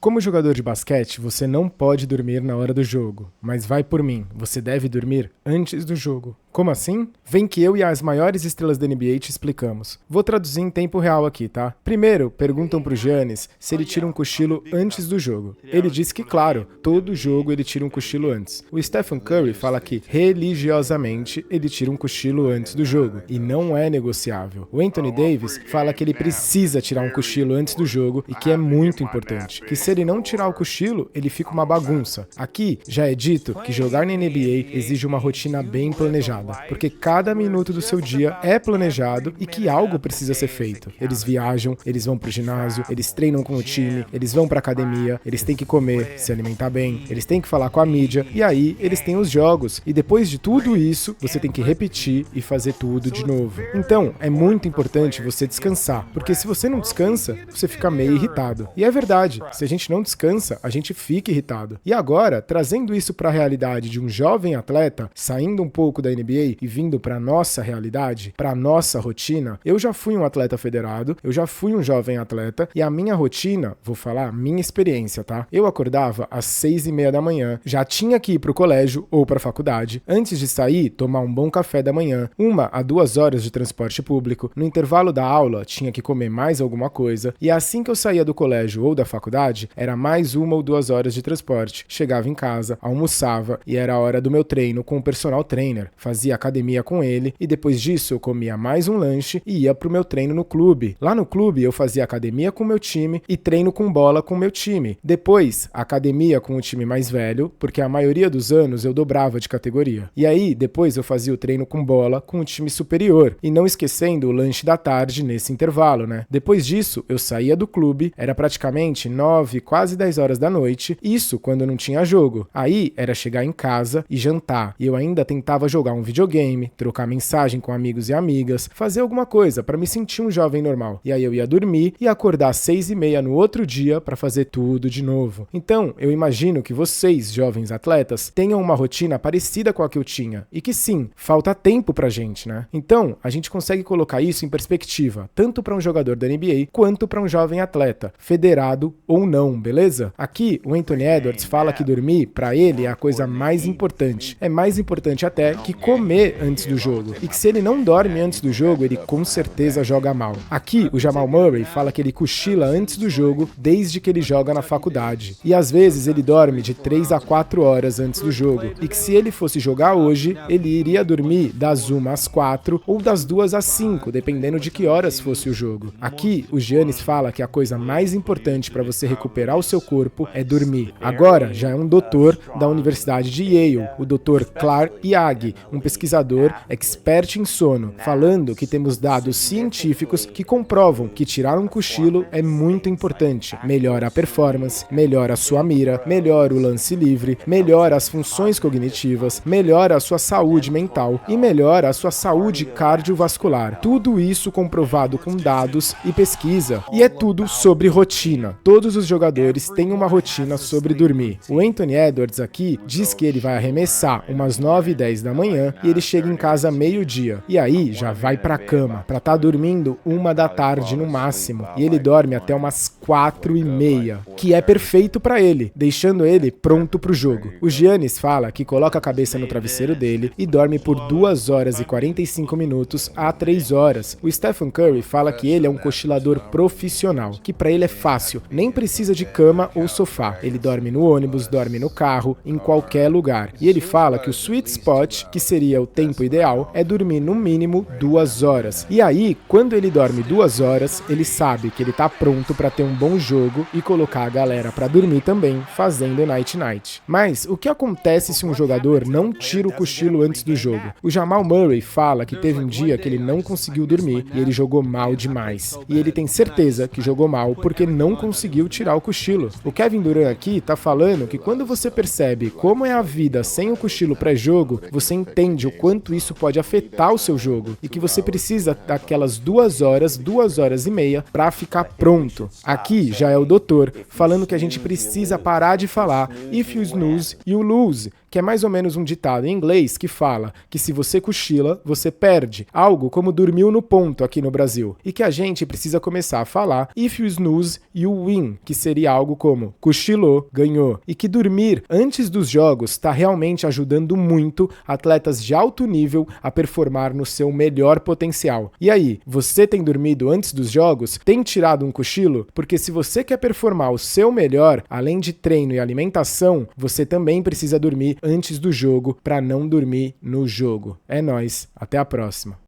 Como jogador de basquete, você não pode dormir na hora do jogo, mas vai por mim, você deve dormir antes do jogo. Como assim? Vem que eu e as maiores estrelas da NBA te explicamos. Vou traduzir em tempo real aqui, tá? Primeiro, perguntam pro Giannis se ele tira um cochilo antes do jogo. Ele diz que, claro, todo jogo ele tira um cochilo antes. O Stephen Curry fala que, religiosamente, ele tira um cochilo antes do jogo, e não é negociável. O Anthony Davis fala que ele precisa tirar um cochilo antes do jogo e que é muito importante, que se ele não tirar o cochilo, ele fica uma bagunça. Aqui, já é dito que jogar na NBA exige uma rotina bem planejada, porque cada minuto do seu dia é planejado e que algo precisa ser feito. Eles viajam, eles vão pro ginásio, eles treinam com o time, eles vão pra academia, eles têm que comer, se alimentar bem, eles têm que falar com a mídia, e aí eles têm os jogos. E depois de tudo isso, você tem que repetir e fazer tudo de novo. Então, é muito importante você descansar, porque se você não descansa, você fica meio irritado. E é verdade, se a gente não descansa, a gente fica irritado. E agora, trazendo isso pra realidade de um jovem atleta, saindo um pouco da NBA e vindo pra nossa realidade, pra nossa rotina, eu já fui um atleta federado, eu já fui um jovem atleta, e a minha rotina, vou falar minha experiência, tá? Eu acordava às 6:30 da manhã, já tinha que ir pro colégio ou pra faculdade, antes de sair, tomar um bom café da manhã, 1 a 2 horas de transporte público, no intervalo da aula, tinha que comer mais alguma coisa, e assim que eu saía do colégio ou da faculdade, era mais 1 ou 2 horas de transporte. Chegava em casa, almoçava, e era a hora do meu treino com o personal trainer, fazia academia com ele, e depois disso eu comia mais um lanche e ia pro meu treino no clube. Lá no clube eu fazia academia com o meu time e treino com bola com o meu time. Depois, academia com o time mais velho, porque a maioria dos anos eu dobrava de categoria. E aí, depois eu fazia o treino com bola com o time superior, e não esquecendo o lanche da tarde nesse intervalo, né? Depois disso, eu saía do clube, era praticamente 9, quase 10 horas da noite, isso quando não tinha jogo. Aí era chegar em casa e jantar, e eu ainda tentava jogar um videogame, trocar mensagem com amigos e amigas, fazer alguma coisa para me sentir um jovem normal. E aí eu ia dormir e acordar às 6:30 no outro dia para fazer tudo de novo. Então, eu imagino que vocês, jovens atletas, tenham uma rotina parecida com a que eu tinha, e que sim, falta tempo pra gente, né? Então, a gente consegue colocar isso em perspectiva, tanto para um jogador da NBA quanto para um jovem atleta, federado ou não, beleza? Aqui, o Anthony Edwards fala que dormir, para ele, é a coisa mais importante. É mais importante até que comer antes do jogo. E que se ele não dorme antes do jogo, ele com certeza joga mal. Aqui, o Jamal Murray fala que ele cochila antes do jogo desde que ele joga na faculdade. E às vezes ele dorme de 3 a 4 horas antes do jogo. E que se ele fosse jogar hoje, ele iria dormir das 1 às 4 ou das 2 às 5, dependendo de que horas fosse o jogo. Aqui, o Giannis fala que a coisa mais importante para você recuperar o seu corpo é dormir. Agora, já é um doutor da Universidade de Yale, o Dr. Clark Yagi, um pesquisador expert em sono, falando que temos dados científicos que comprovam que tirar um cochilo é muito importante. Melhora a performance, melhora a sua mira, melhora o lance livre, melhora as funções cognitivas, melhora a sua saúde mental e melhora a sua saúde cardiovascular. Tudo isso comprovado com dados e pesquisa. E é tudo sobre rotina. Todos os jogadores têm uma rotina sobre dormir. O Anthony Edwards aqui diz que ele vai arremessar umas 9:10 da manhã e ele chega em casa meio-dia. E aí já vai pra cama, pra estar dormindo 1 da tarde no máximo. E ele dorme até umas 4:30, que é perfeito pra ele, deixando ele pronto pro jogo. O Giannis fala que coloca a cabeça no travesseiro dele e dorme por 2 horas e 45 minutos a 3 horas. O Stephen Curry fala que ele é um cochilador profissional, que pra ele é fácil, nem precisa de cama ou sofá. Ele dorme no ônibus, dorme no carro, em qualquer lugar. E ele fala que o sweet spot, que seria o tempo ideal, é dormir no mínimo 2 horas. E aí, quando ele dorme 2 horas, ele sabe que ele tá pronto pra ter um bom jogo e colocar a galera pra dormir também, fazendo night-night. Mas o que acontece se um jogador não tira o cochilo antes do jogo? O Jamal Murray fala que teve um dia que ele não conseguiu dormir e ele jogou mal demais. E ele tem certeza que jogou mal porque não conseguiu tirar o cochilo. O Kevin Durant aqui tá falando que quando você percebe como é a vida sem o cochilo pré-jogo, você entende entende o quanto isso pode afetar o seu jogo e que você precisa daquelas 2 horas e meia para ficar pronto. Aqui já é o doutor falando que a gente precisa parar de falar if you snooze, you lose, que é mais ou menos um ditado em inglês que fala que se você cochila, você perde. Algo como dormiu no ponto aqui no Brasil. E que a gente precisa começar a falar if you snooze, you win, que seria algo como cochilou, ganhou. E que dormir antes dos jogos está realmente ajudando muito atletas de alto nível a performar no seu melhor potencial. E aí, você tem dormido antes dos jogos? Tem tirado um cochilo? Porque se você quer performar o seu melhor, além de treino e alimentação, você também precisa dormir antes do jogo para não dormir no jogo. É nóis, até a próxima.